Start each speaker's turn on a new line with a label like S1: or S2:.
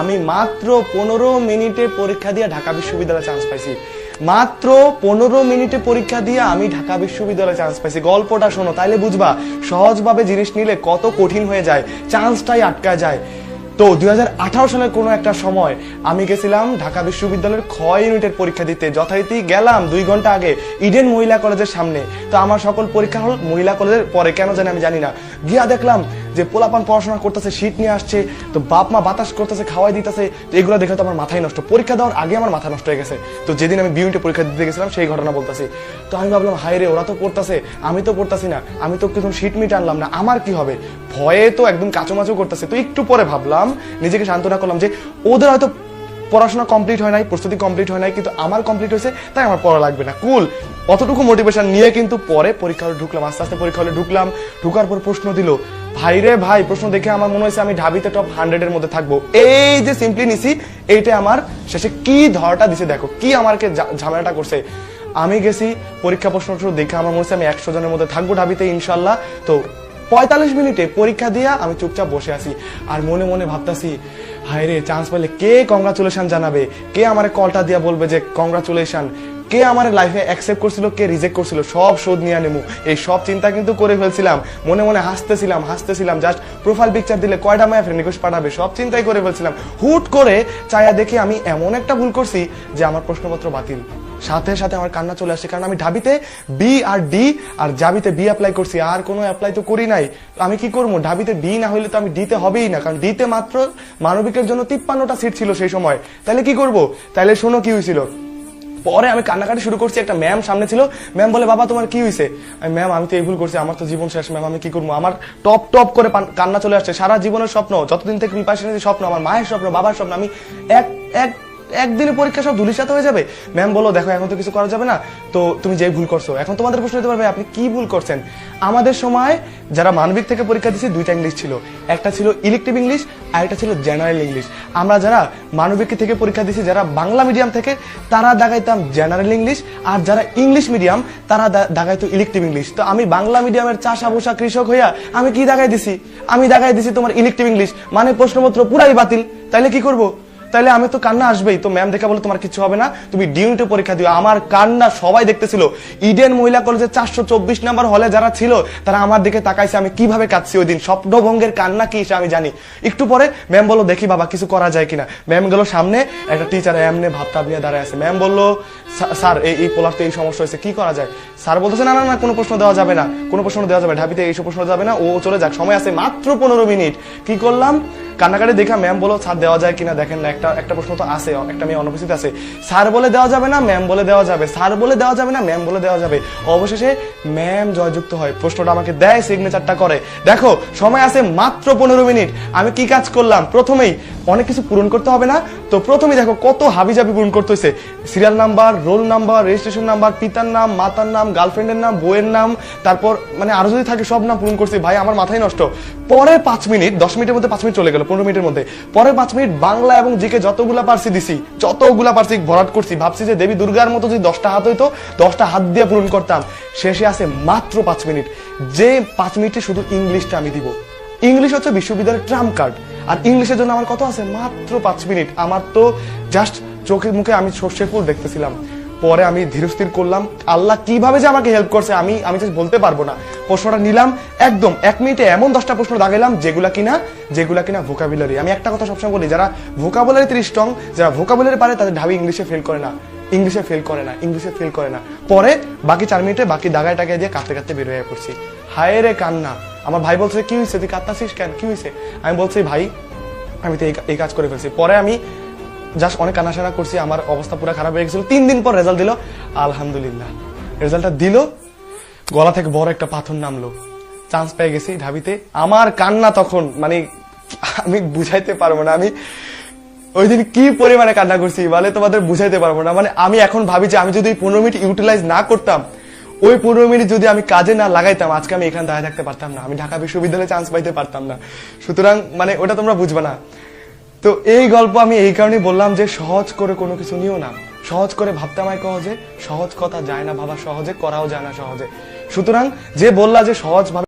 S1: আমি মাত্র 15 মিনিটে পরীক্ষা দিয়ে ঢাকা বিশ্ববিদ্যালয়ে চান্স পাইছি। মাত্র 15 মিনিটে পরীক্ষা দিয়ে আমি ঢাকা বিশ্ববিদ্যালয়ে চান্স পাইছি। গল্পটা শোনো, তাইলে বুঝবা সহজভাবে জিনিস নিলে কত কঠিন হয়ে যায়, চান্সটাই আটকা যায়। তো 2018 সালের কোনো একটা সময় আমি গেছিলাম ঢাকা বিশ্ববিদ্যালয়ের খ ইউনিটের পরীক্ষা দিতে। যথারীতি গেলাম 2 ঘন্টা আগে ইডেন মহিলা কলেজের সামনে। তো আমার সকল পরীক্ষা হল মহিলা কলেজের পরে, কেন জানি আমি জানি না। গিয়া দেখলাম যে পোলাপান পড়াশোনা করতেছে, শীত নিয়ে আসছে, তো বাপ মা বাতাস করতেছে, খাওয়াই দিতেছে। তো এগুলো দেখে তো আমার মাথায় নষ্ট, পরীক্ষা দেওয়ার আগে আমার মাথা নষ্ট হয়ে গেছে। তো যেদিন আমি বি ইউনিটে পরীক্ষা দিতে গেছিলাম সেই ঘটনা বলতেছি। তো আমি ভাবলাম, হায় রে, ওরা তো পড়তেছে, আমি তো পড়তাছি না, আমি তো কিছু শীত মিট আনলাম না, আমার কি হবে? ভয়ে তো একদম কাঁচোমাচো করতেছে। তো একটু পরে ভাবলাম, নিজেকে সান্ত্বনা করলাম যে ওদের হয়তো পড়াশোনা কমপ্লিট হয় নাই, প্রস্তুতি কমপ্লিট হয় নাই, কিন্তু আমার কমপ্লিট হয়েছে, তাই আমার পড়া লাগবে না, কুল। অতটুকু মোটিভেশন নিয়ে কিন্তু পরে পরীক্ষা হলে ঢুকলাম। আস্তে আস্তে পরীক্ষা হলে ঢুকলাম, ঢুকার পর প্রশ্ন দিল। ভাই রে ভাই, প্রশ্ন দেখে আমার মনে হয়েছে আমি ঢাবিতে টপ 100 এর মধ্যে থাকবো। এই যে সিম্পলি নিছি, এইটা আমার শেষে কি ধরটা দিছে, দেখো কি আমাকে ঝামেলাটা করছে। আমি গেছি পরীক্ষা প্রশ্ন দেখে আমার মনে হচ্ছে আমি 100 জনের মধ্যে থাকবো ঢাবিতে ইনশাল্লাহ। তো 45 মিনিটে পরীক্ষা দিয়া আমি চুপচাপ বসে আছি, আর মনে মনে ভাবতাছি, হায় রে, চান্স পেলে কে কংগ্রাচুলেশন জানাবে, কে আমার কলটা দিয়া বলবে যে কংগ্রাচুলেশন, কে আমার লাইফে অ্যাকসেপ্ট করছিল, কে রিজেক্ট করছিল, সব শোধ নিয়ে নেবো, এই সব চিন্তা কিন্তু করে ফেলছিলাম। মনে মনে হাসতেছিলাম, জাস্ট প্রোফাইল পিকচার দিলে কয়টা মায়া ফ্রেন্ড রিকোয়েস্ট পাঠাবে, সব চিন্তাই করে ফেলছিলাম। হুট করে চায়া দেখি আমি এমন একটা ভুল করছি যে আমার প্রশ্নপত্র বাতিল। সাথে সাথে আমার কান্না চলে আসছে, কারণ আমি ঢাবিতে বি আর ডি আর জাবিতে বি অ্যাপ্লাই করছি, আর কোনো অ্যাপ্লাই তো করি নাই। আমি কি করবো? ঢাবিতে বি না হইলে তো আমি ডিতে হবেই না, কারণ ডিতে মাত্র মানবিকের জন্য 53টা সিট ছিল সেই সময়। তাহলে কি করব? তাহলে শোনো কি হয়েছিল। পরে আমি কান্নাকাটি শুরু করছি, একটা ম্যাম সামনে ছিল। ম্যাম বলে, বাবা তোমার কি হয়েছে? ম্যাম আমি তো এই ভুল করছি, আমার তো জীবন শেষ ম্যাম, আমি কি করবো? আমার টপ টপ করে কান্না চলে আসছে। সারা জীবনের স্বপ্ন, যতদিন থেকে প্রিপারেশন নিয়েছি স্বপ্ন, আমার মায়ের স্বপ্ন, বাবার স্বপ্ন, আমি একদিনে পরীক্ষা সব ধুলিসাৎ হয়ে যাবে। ম্যাম বলো, দেখো এখন তো কিছু করা যাবে না, তো তুমি যে ভুল করছো, এখন তোমাদের প্রশ্ন দিতে পারবে আপনি কি ভুল করছেন। আমাদের সময় যারা মানবিক থেকে পরীক্ষা দিয়েছি 2টা ইংলিশ ছিল, একটা ছিল ইলেকটিভ ইংলিশ আর একটা ছিল জেনারেল ইংলিশ। আমরা যারা মানবিক থেকে পরীক্ষা দিয়েছি, যারা বাংলা মিডিয়াম থেকে, তারা দাগাইতাম জেনারেল ইংলিশ, আর যারা ইংলিশ মিডিয়াম তারা দাগাইতো ইলেকটিভ ইংলিশ। তো আমি বাংলা মিডিয়ামের চাষা বসা কৃষক হইয়া আমি কি দাগাই দিছি? আমি দাগাই দিছি তোমার ইলেকটিভ ইংলিশ, মানে প্রশ্নপত্র পুরাই বাতিল। তাইলে কি করবো? তাহলে আমি তো কান্না আসবেই। তো ম্যাম দেখা বলে, তোমার কিছু হবে না, তুমি ডি ইউনিটে পরীক্ষা দিও। আমার কান্না সবাই দেখতেছিল। ইডেন মহিলা কলেজে 424 নাম্বার হলে যারা ছিল তারা আমার দিকে তাকাইছে, আমি কিভাবে কাঁদছি ওই দিন। স্বপ্নভঙ্গের কান্না কি আমি জানি। একটু পরে ম্যাম বললো, দেখি বাবা কিছু করা যায় কিনা। ম্যাম গেল সামনে, একটা টিচার এমনি ভাবতাব নিয়ে দাঁড়ায় আছে। ম্যাম বললো, স্যার এই পোলার তো এই সমস্যা হয়েছে, কি করা যায়? স্যার বলতেছে, না না না, কোনো প্রশ্ন দেওয়া যাবে না, কোনো প্রশ্ন দেওয়া যাবে, ঢাবিতে এইসব প্রশ্ন যাবে না, ও চলে যাক, সময় আছে মাত্র 15 মিনিট। কি করলাম? কান্নাকাটি দেখা ম্যাম বলো, স্যার দেওয়া যায় কিনা দেখেন না, একটা প্রশ্ন তো আছে, একটা মেয়ে অনুপস্থিত আছে। স্যার বলে দেওয়া যাবে না, ম্যাম বলে দেওয়া যাবে, স্যার বলে দেওয়া যাবে না, ম্যাম বলে দেওয়া যাবে। অবশেষে ম্যাম জয়যুক্ত হয়, প্রশ্নটা আমাকে দেয়, সিগনেচারটা করে। দেখো সময় আছে মাত্র 15 মিনিট। আমি কি কাজ করলাম? প্রথমেই অনেক কিছু পূরণ করতে হবে না, তো প্রথমেই দেখো কত হাবিজাবি পূরণ করতে হয়েছে। Serial number, roll number, registration number, পিতার নাম, মাতার নাম, গার্লফ্রেন্ডের নাম, বইয়ের নাম, তারপর মানে আরো যদি থাকে সব নাম পূরণ করছি। ভাই আমার মাথায় নষ্ট। পরে 5 মিনিট, 10 মিনিটের মধ্যে 5 মিনিট চলে গেল, 15 মিনিটের মধ্যে। পরে 5 মিনিট বাংলা এবং জিকে যতগুলা পারছি দিছি, যতগুলা পারছি ভরাট করছি। ভাবছি যে দেবী দুর্গার মতো যদি 10টা হাত হইতো, 10টা হাত দিয়ে পূরণ করতাম। শেষে আছে মাত্র 5 মিনিট, যে 5 মিনিটে শুধু ইংলিশটা আমি দিব। ইংলিশ হচ্ছে বিশ্ববিদ্যালয়ের ট্রাম্প কার্ড, আর ইংলিশের জন্য আমার কত আছে? মাত্র 5 মিনিট। আমার তো জাস্ট চোখের মুখে আমি সর্ষে ফুল দেখতেছিলাম। পরে আমি ধীরস্থির করলাম, আল্লাহ কিভাবে যে আমাকে হেল্প করছে আমি জাস্ট বলতে পারবো না। প্রশ্নটা নিলাম, একদম 1 মিনিটে এমন 10টা প্রশ্ন দাগাইলাম যেগুলা কিনা ভোকাবুলারি। আমি একটা কথা সবসময় বলি, যারা ভোকাবুলারিতে স্ট্রং, যারা ভোকাবুলারি পারে, তাদের ঢাবি ইংলিশে ফেল করে না, ইংলিশে ফেল করে না। পরে বাকি 4 মিনিটে বাকি দাগায় টাগায় দিয়ে কাঁদতে কাঁদতে বের হয়ে পড়ছি। হায় রে কান্না। আমার ভাই বলছে, কি হয়েছে, তুই কাঁদতাছিস কেন, কি হয়েছে? আমি বলছি, ভাই আমি তো এই কাজ করে ফেলছি। পরে আমি জাস্ট অনেক কান্নাশানা করছি, আমার অবস্থা পুরো খারাপ হয়ে গেছিল। 3 দিন পর রেজাল্ট দিল, আলহামদুলিল্লাহ। রেজাল্টটা দিল, গলা থেকে বড় একটা পাথর নামলো, চান্স পেয়ে গেছি ঢাবিতে। আমার কান্না তখন মানে আমি বুঝাইতে পারবো না। আমি ওই দিন কি পরিমাণে কান্না করছি মানে তোমাদের বুঝাইতে পারবো না। মানে আমি এখন ভাবি যে আমি যদি 15 মিনিট ইউটিলাইজ না করতাম, ওই 15 মিনিট যদি আমি কাজে না লাগাইতাম, আজকে আমি এখানে দাঁড়িয়ে থাকতে পারতাম না, আমি ঢাকা বিশ্ববিদ্যালয়ে চান্স পাইতে পারতাম না। সুতরাং মানে ওটা তোমরা বুঝবে না। তো এই গল্প আমি এই কারণে বললাম যে সহজ করে কোনো কিছু নিও না, সহজ করে ভাবতে আমায় সহজে, সহজ কথা যায় না ভাবা সহজে, করাও যায় না সহজে। সুতরাং যে বললা যে সহজ ভাবে